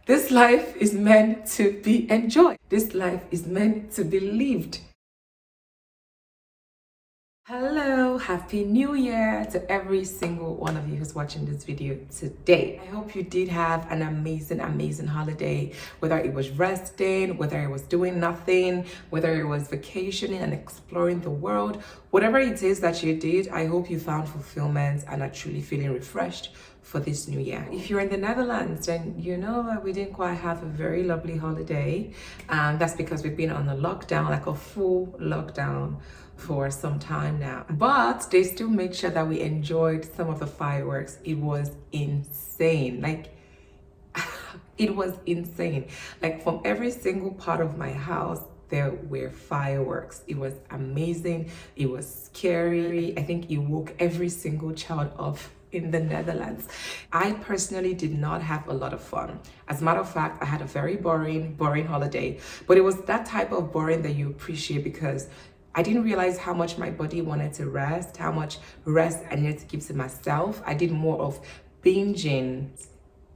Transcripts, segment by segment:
This life is meant to be enjoyed. This life is meant to be lived. Hello, happy new year to every single one of you who's watching this video today. I hope you did have an amazing holiday, whether it was resting, whether it was doing nothing, whether it was vacationing and exploring the world. Whatever it is that you did, I hope you found fulfillment and are truly feeling refreshed for this new year. If you're in the Netherlands, then you know that we didn't quite have a very lovely holiday. That's because we've been on a lockdown, like a full lockdown for some time now, but they still made sure that we enjoyed some of the fireworks. It was insane. Like it was insane. Like from every single part of my house there were fireworks. It was amazing. It was scary. I think it woke every single child up in the Netherlands. I personally did not have a lot of fun. As a matter of fact, I had a very boring holiday, but it was that type of boring that you appreciate because I didn't realize how much my body wanted to rest, how much rest I needed to give to myself. I did more of binging,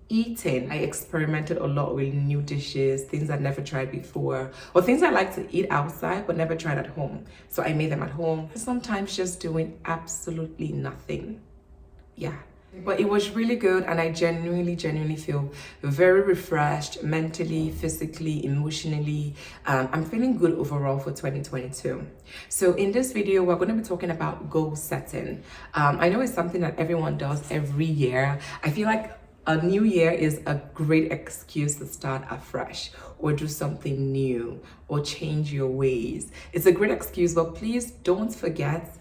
eating. I experimented a lot with new dishes, things I'd never tried before, or things I like to eat outside but never tried at home. So I made them at home. Sometimes just doing absolutely nothing. Yeah. But it was really good, and I genuinely feel very refreshed mentally, physically, emotionally. I'm feeling good overall for 2022. So in this video, we're going to be talking about goal setting. I know it's something that everyone does every year. I feel like a new year is a great excuse to start afresh or do something new or change your ways. It's a great excuse, but please don't forget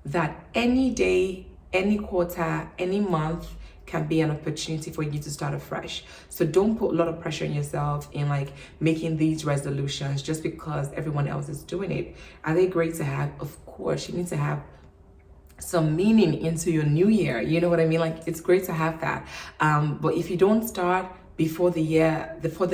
that any day, any quarter, any month can be an opportunity for you to start afresh. So don't put a lot of pressure on yourself in like making these resolutions just because everyone else is doing it. Are they great to have? Of course, you need to have some meaning into your new year. You know what I mean? Like it's great to have that. But if you don't start before the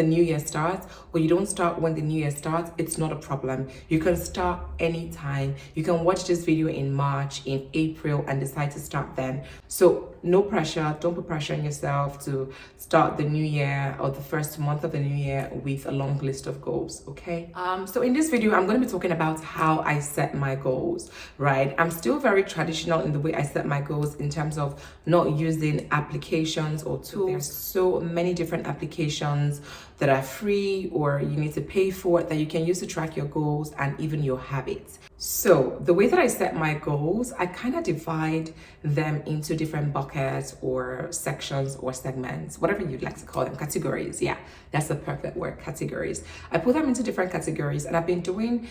new year starts, or you don't start when the new year starts, it's not a problem. You can start anytime. You can watch this video in March, in April, and decide to start then. So no pressure. Don't put pressure on yourself to start the new year or the first month of the new year with a long list of goals, okay? So in this video, I'm going to be talking about how I set my goals, right? I'm still very traditional in the way I set my goals in terms of not using applications or tools. There's so many different applications that are free or you need to pay for that you can use to track your goals and even your habits. So the way that I set my goals, I kind of divide them into different buckets or sections or segments, whatever you'd like to call them, categories. Yeah, that's the perfect word, categories. I put them into different categories, and I've been doing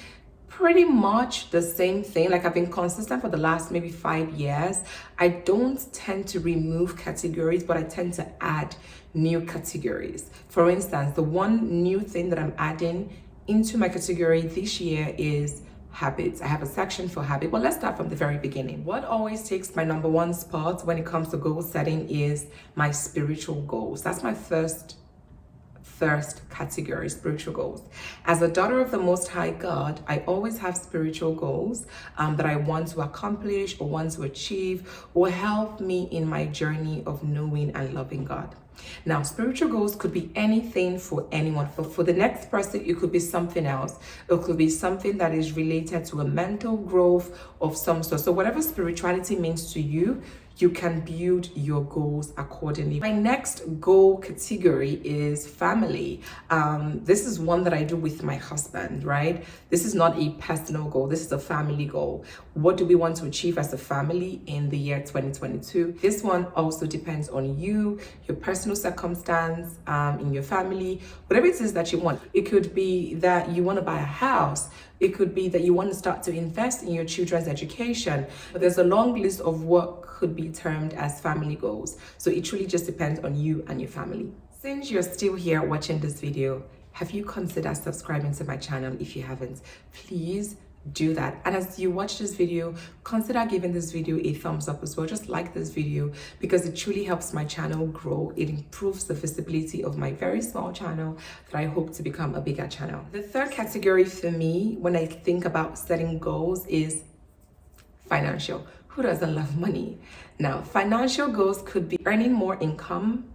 pretty much the same thing. Like I've been consistent for the last maybe 5 years. I don't tend to remove categories, but I tend to add new categories. For instance, the one new thing that I'm adding into my category this year is habits. I have a section for habit, but let's start from the very beginning. What always takes my number one spot when it comes to goal setting is my spiritual goals. That's my first category, spiritual goals. As a daughter of the Most High God, I always have spiritual goals that I want to accomplish or want to achieve or help me in my journey of knowing and loving God. Now, spiritual goals could be anything for anyone. For the next person, it could be something else. It could be something that is related to a mental growth of some sort. So whatever spirituality means to you, you can build your goals accordingly. My next goal category is family. This is one that I do with my husband, right? This is not a personal goal. This is a family goal. What do we want to achieve as a family in the year 2022? This one also depends on you, your personal circumstance, in your family, whatever it is that you want. It could be that you want to buy a house. It could be that you want to start to invest in your children's education. But there's a long list of what could be termed as family goals. So it truly just depends on you and your family. Since you're still here watching this video, have you considered subscribing to my channel? If you haven't, please do that. And as you watch this video, consider giving this video a thumbs up as well. Just like this video because it truly helps my channel grow. It improves the visibility of my very small channel that I hope to become a bigger channel. The third category for me when I think about setting goals is financial. Who doesn't love money? Now, financial goals could be earning more income,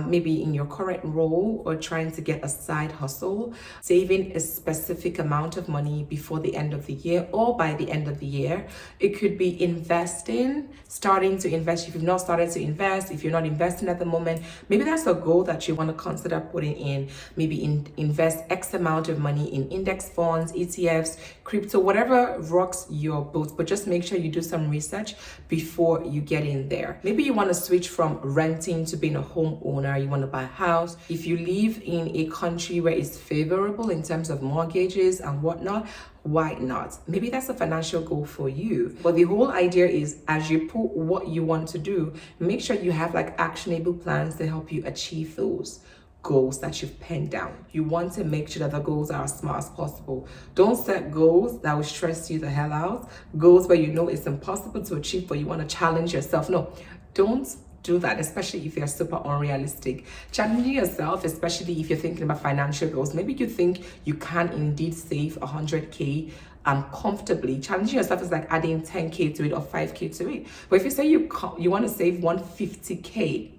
maybe in your current role or trying to get a side hustle, saving a specific amount of money before the end of the year or by the end of the year. It could be investing, starting to invest. If you've not started to invest, if you're not investing at the moment, maybe that's a goal that you want to consider putting in. Maybe invest X amount of money in index funds, ETFs, crypto, whatever rocks your boat, but just make sure you do some research before you get in there. Maybe you want to switch from renting to being a homeowner. You want to buy a house. If you live in a country where it's favorable in terms of mortgages and whatnot, why not? Maybe that's a financial goal for you. But the whole idea is, as you put what you want to do, make sure you have like actionable plans to help you achieve those goals that you've penned down. You want to make sure that the goals are as smart as possible. Don't set goals that will stress you the hell out. Goals where you know it's impossible to achieve, but you want to challenge yourself. No, don't do that, especially if you're super unrealistic. Challenging yourself, especially if you're thinking about financial goals. Maybe you think you can indeed save 100K comfortably. Challenging yourself is like adding 10K to it or 5K to it. But if you say you want to save 150K,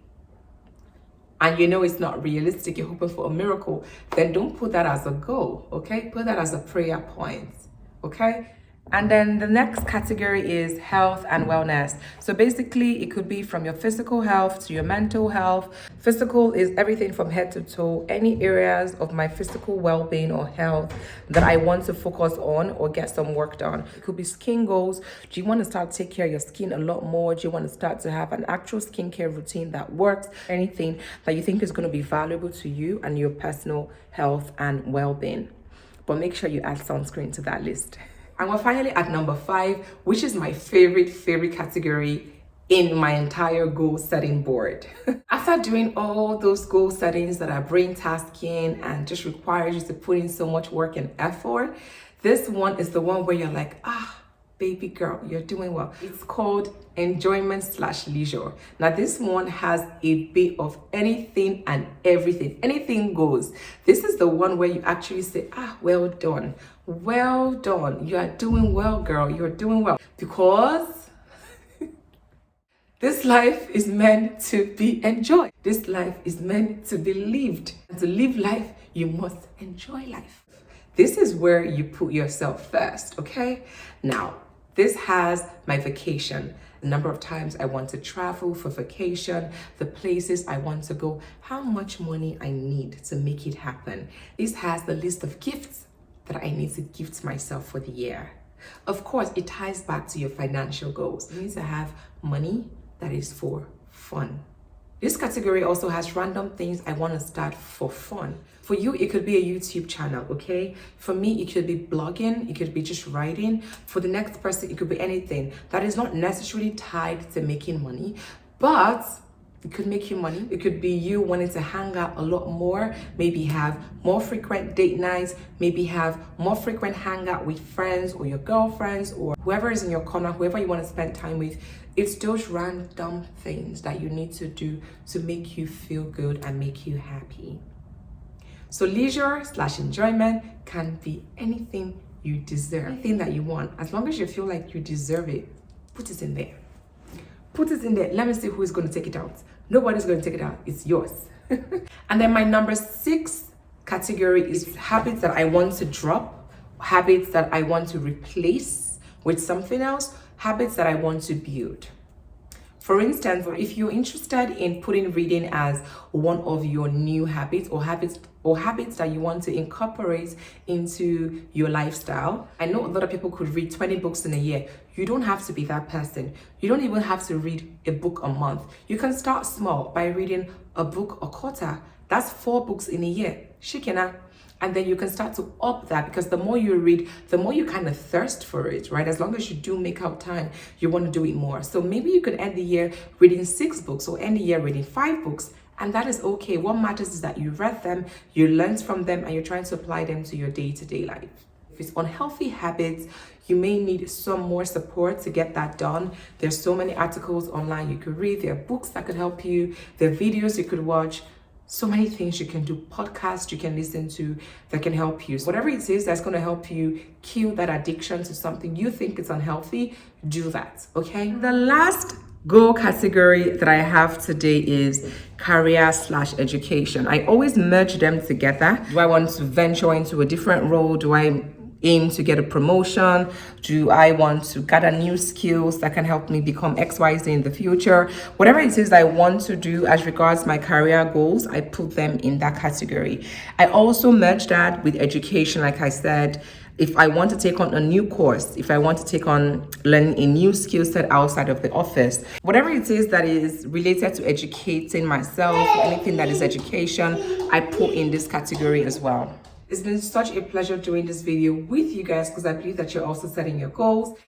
and you know it's not realistic, you're hoping for a miracle, then don't put that as a goal, okay? Put that as a prayer point, okay? And then the next category is health and wellness. So basically, it could be from your physical health to your mental health. Physical is everything from head to toe, any areas of my physical well-being or health that I want to focus on or get some work done. It could be skin goals. Do you want to start to take care of your skin a lot more? Do you want to start to have an actual skincare routine that works? Anything that you think is going to be valuable to you and your personal health and well-being. But make sure you add sunscreen to that list. And we're finally at number 5, which is my favorite category in my entire goal setting board. After doing all those goal settings that are brain tasking and just requires you to put in so much work and effort, this one is the one where you're like, baby girl, you're doing well. It's called enjoyment/leisure. Now this one has a bit of anything and everything. Anything goes. This is the one where you actually say, well done. Well done. You are doing well, girl. You're doing well. Because this life is meant to be enjoyed. This life is meant to be lived. And to live life, you must enjoy life. This is where you put yourself first, okay? Now, this has my vacation. The number of times I want to travel for vacation, the places I want to go, how much money I need to make it happen. This has the list of gifts that I need to gift myself for the year. Of course, it ties back to your financial goals. You need to have money that is for fun. This category also has random things I want to start for fun. For you, it could be a YouTube channel, okay? For me, it could be blogging, it could be just writing. For the next person, it could be anything that is not necessarily tied to making money, but it could make you money. It could be you wanting to hang out a lot more, maybe have more frequent date nights, maybe have more frequent hangout with friends or your girlfriends or whoever is in your corner, whoever you want to spend time with. It's those random things that you need to do to make you feel good and make you happy. So leisure/enjoyment can be anything you deserve, anything that you want. As long as you feel like you deserve it, put it in there. Put it in there. Let me see who is going to take it out. Nobody's going to take it out. It's yours. And then my number 6 category is habits that I want to drop, habits that I want to replace with something else, habits that I want to build. For instance, if you're interested in putting reading as one of your new habits or habits that you want to incorporate into your lifestyle, I know a lot of people could read 20 books in a year. You don't have to be that person. You don't even have to read a book a month. You can start small by reading a book a quarter. That's 4 books in a year. Shikina. And then you can start to up that, because the more you read, the more you kind of thirst for it, right? As long as you do make out time, you want to do it more. So maybe you could end the year reading 6 books or end the year reading 5 books. And that is okay. What matters is that you read them, you learned from them, and you're trying to apply them to your day-to-day life. If it's unhealthy habits, you may need some more support to get that done. There's so many articles online you could read. There are books that could help you. There are videos you could watch. So many things you can do, podcasts you can listen to that can help you. So whatever it is that's going to help you kill that addiction to something you think is unhealthy, do that, okay? The last goal category that I have today is career / education. I always merge them together. Do I want to venture into a different role? Do I aim to get a promotion? Do I want to gather new skills that can help me become XYZ in the future? Whatever it is I want to do as regards my career goals, I put them in that category. I also merge that with education, like I said. If I want to take on a new course, if I want to take on learning a new skill set outside of the office, whatever it is that is related to educating myself, anything that is education, I put in this category as well. It's been such a pleasure doing this video with you guys because I believe that you're also setting your goals.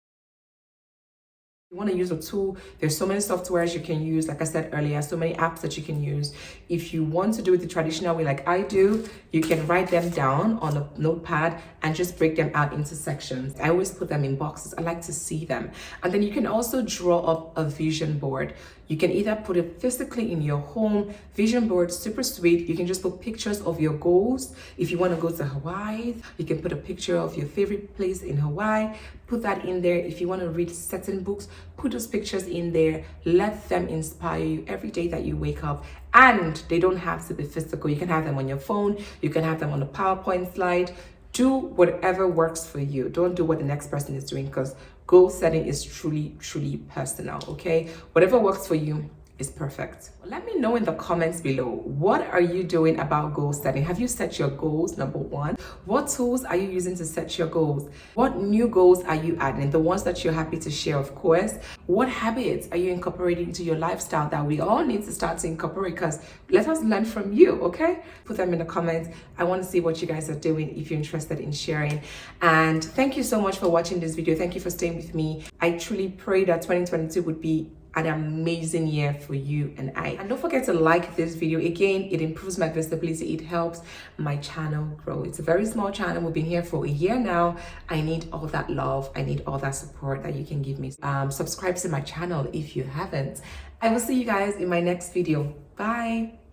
You want to use a tool, there's so many softwares you can use. Like I said earlier, so many apps that you can use. If you want to do it the traditional way like I do, you can write them down on a notepad and just break them out into sections. I always put them in boxes. I like to see them. And then you can also draw up a vision board. You can either put it physically in your home. Vision board, super sweet. You can just put pictures of your goals. If you want to go to Hawaii, you can put a picture of your favorite place in Hawaii. Put that in there. If you want to read certain books, put those pictures in there. Let them inspire you every day that you wake up. And they don't have to be physical. You can have them on your phone. You can have them on a PowerPoint slide. Do whatever works for you. Don't do what the next person is doing, because goal setting is truly personal, okay? Whatever works for you is perfect. Let me know in the comments below, what are you doing about goal setting? Have you set your goals, number one? What tools are you using to set your goals? What new goals are you adding? The ones that you're happy to share, of course. What habits are you incorporating into your lifestyle that we all need to start to incorporate? Because let us learn from you, okay? Put them in the comments. I want to see what you guys are doing if you're interested in sharing. And thank you so much for watching this video. Thank you for staying with me. I truly pray that 2022 would be an amazing year for you and I. And don't forget to like this video. Again, it improves my visibility. It helps my channel grow. It's a very small channel. We've been here for a year now. I need all that love. I need all that support that you can give me. Subscribe to my channel if you haven't. I will see you guys in my next video. Bye.